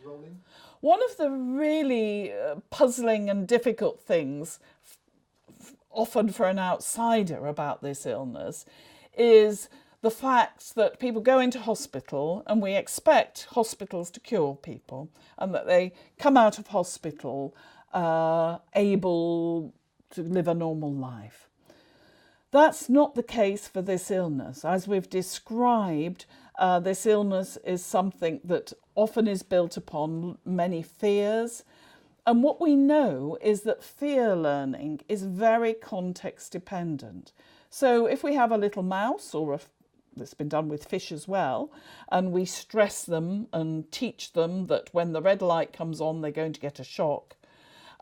role in? One of the really puzzling and difficult things, often for an outsider, about this illness is the fact that people go into hospital and we expect hospitals to cure people and that they come out of hospital able to live a normal life. That's not the case for this illness. As we've described, this illness is something that often is built upon many fears. And what we know is that fear learning is very context dependent. So if we have a little mouse, or that's been done with fish as well, and we stress them and teach them that when the red light comes on, they're going to get a shock,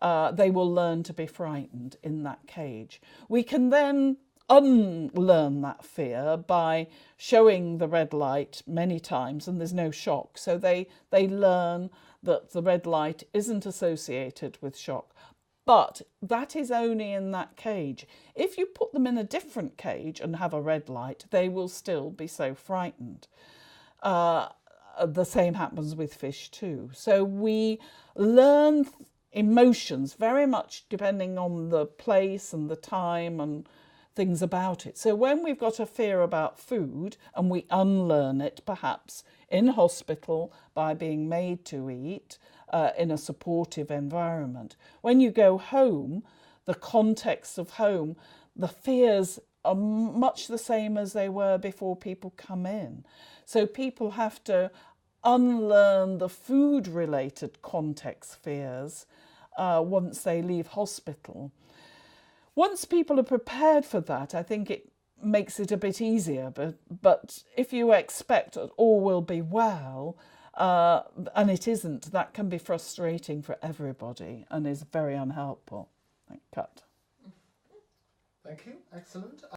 they will learn to be frightened in that cage. We can then unlearn that fear by showing the red light many times and there's no shock. So they learn that the red light isn't associated with shock. But that is only in that cage. If you put them in a different cage and have a red light, they will still be so frightened. The same happens with fish too. So we learn emotions very much depending on the place and the time and things about it. So when we've got a fear about food and we unlearn it, perhaps in hospital by being made to eat in a supportive environment, when you go home, the context of home, the fears are much the same as they were before people come in. So people have to unlearn the food-related context fears once they leave hospital. Once people are prepared for that, I think it makes it a bit easier. But if you expect that all will be well, and it isn't, that can be frustrating for everybody and is very unhelpful. Cut. Thank you. Excellent.